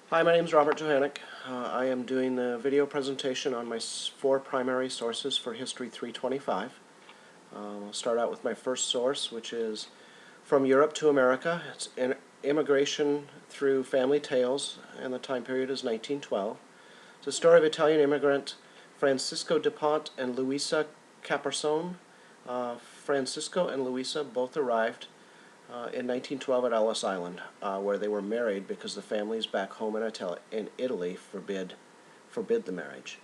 Hi, my name is Robert Johanneck. I am doing the video presentation on my four primary sources for History 325. I'll start out with my first source, which is From Europe to America. It's Immigration Through Family Tales, and the time period is 1912. It's a story of Italian immigrant Francisco de Pont and Luisa Capersone. Francisco and Luisa both arrived in 1912 at Ellis Island, where they were married because the families back home in Italy forbid the marriage.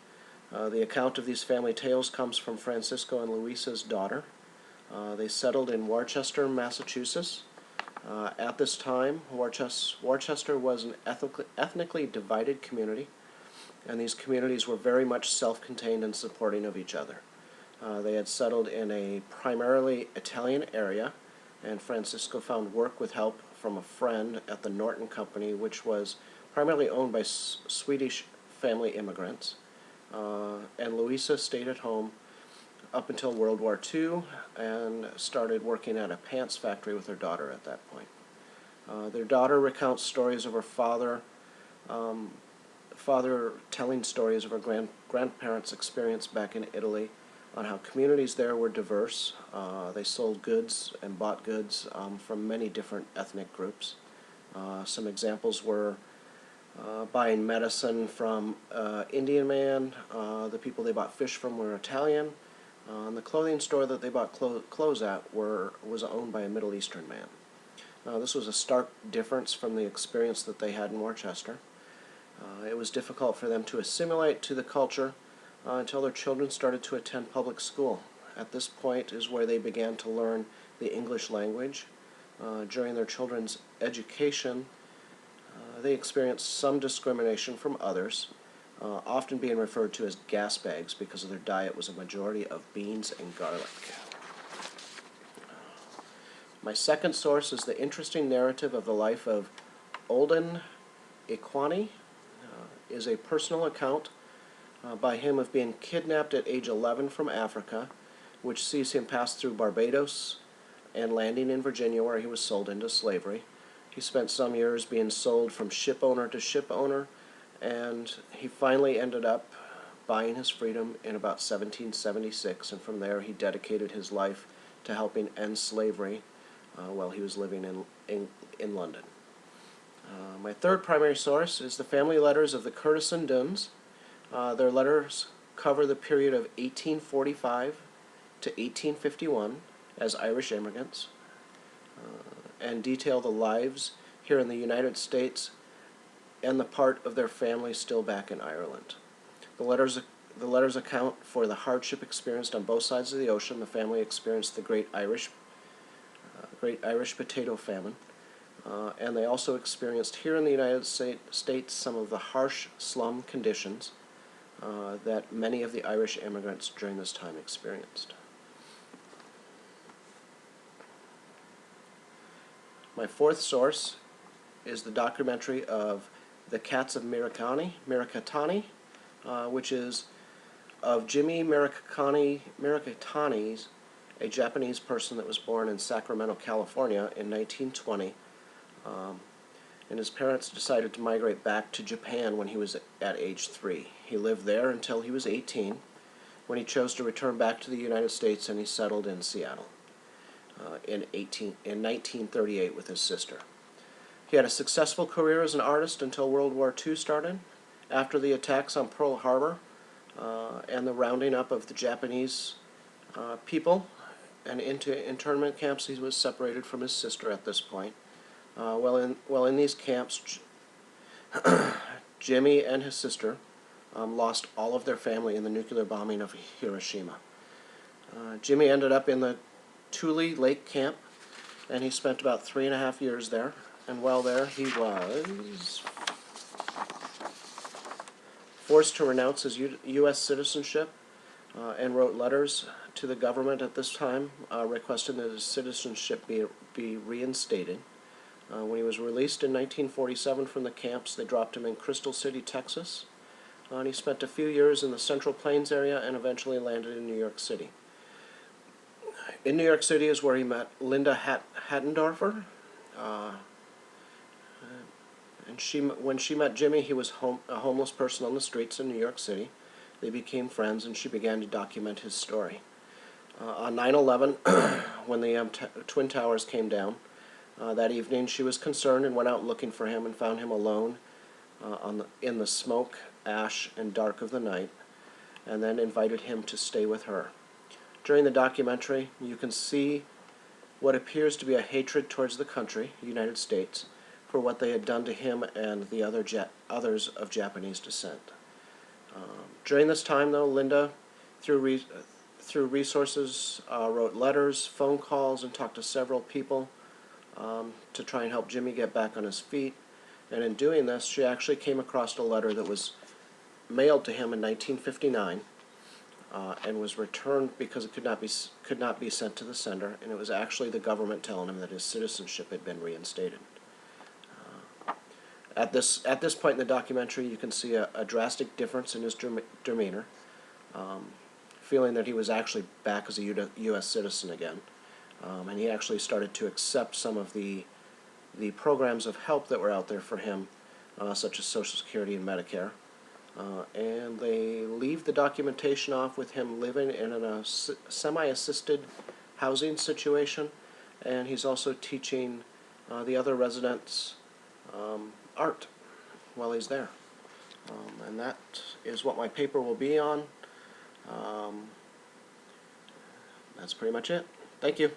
The account of these family tales comes from Francisco and Luisa's daughter. They settled in Worcester, Massachusetts. At this time, Worcester was an ethnically divided community, and these communities were very much self-contained and supporting of each other. They had settled in a primarily Italian area, and Francisco found work with help from a friend at the Norton Company, which was primarily owned by Swedish family immigrants. And Luisa stayed at home up until World War II and started working at a pants factory with her daughter at that point. Their daughter recounts stories of her father telling stories of her grandparents' experience back in Italy, on how communities there were diverse. They sold goods and bought goods from many different ethnic groups. Some examples were buying medicine from Indian man. The people they bought fish from were Italian. And the clothing store that they bought clothes at was owned by a Middle Eastern man. This was a stark difference from the experience that they had in Worcester. It was difficult for them to assimilate to the culture until their children started to attend public school. At this point is where they began to learn the English language. During their children's education, they experienced some discrimination from others, often being referred to as gas bags because of their diet was a majority of beans and garlic. My second source is the interesting narrative of the life of Olden Ikwani. Is a personal account by him of being kidnapped at age 11 from Africa, which sees him pass through Barbados and landing in Virginia, where he was sold into slavery. He spent some years being sold from ship owner to ship owner, and he finally ended up buying his freedom in about 1776, and from there he dedicated his life to helping end slavery while he was living in London. My third primary source is the family letters of the Curtis and Dunns. Their letters cover the period of 1845 to 1851 as Irish immigrants and detail the lives here in the United States and the part of their family still back in Ireland. The letters account for the hardship experienced on both sides of the ocean. The family experienced the Great Irish Potato Famine. And they also experienced here in the United States some of the harsh slum conditions that many of the Irish immigrants during this time experienced. My fourth source is the documentary of The Cats of Mirikitani, which is of Jimmy Mirikitani, a Japanese person that was born in Sacramento, California in 1920. And his parents decided to migrate back to Japan when he was at age 3. He lived there until he was 18, when he chose to return back to the United States, and he settled in Seattle in 1938 with his sister. He had a successful career as an artist until World War II started. After the attacks on Pearl Harbor and the rounding up of the Japanese people and into internment camps, he was separated from his sister at this point. While in these camps, Jimmy and his sister lost all of their family in the nuclear bombing of Hiroshima. Jimmy ended up in the Tule Lake camp, and he spent about 3.5 years there. And while there, he was forced to renounce his U.S. citizenship and wrote letters to the government at this time requesting that his citizenship be reinstated. When he was released in 1947 from the camps, they dropped him in Crystal City, Texas, and he spent a few years in the Central Plains area and eventually landed in New York City. In New York City is where he met Linda Hattendorfer, And when she met Jimmy, he was a homeless person on the streets in New York City. They became friends, and she began to document his story. On 9/11, when the Twin Towers came down, that evening she was concerned and went out looking for him and found him alone in the smoke, ash, and dark of the night, and then invited him to stay with her. During the documentary, you can see what appears to be a hatred towards the country, the United States, for what they had done to him and the others of Japanese descent. During this time, though, Linda, through resources, wrote letters, phone calls, and talked to several people to try and help Jimmy get back on his feet. And in doing this, she actually came across a letter that was mailed to him in 1959 and was returned because it could not be sent to the sender, and it was actually the government telling him that his citizenship had been reinstated. At this point in the documentary, you can see a drastic difference in his demeanor, feeling that he was actually back as a U.S. citizen again, and he actually started to accept some of the programs of help that were out there for him, such as Social Security and Medicare. And they leave the documentation off with him living in a semi-assisted housing situation, and he's also teaching the other residents art while he's there. And that is what my paper will be on. That's pretty much it. Thank you.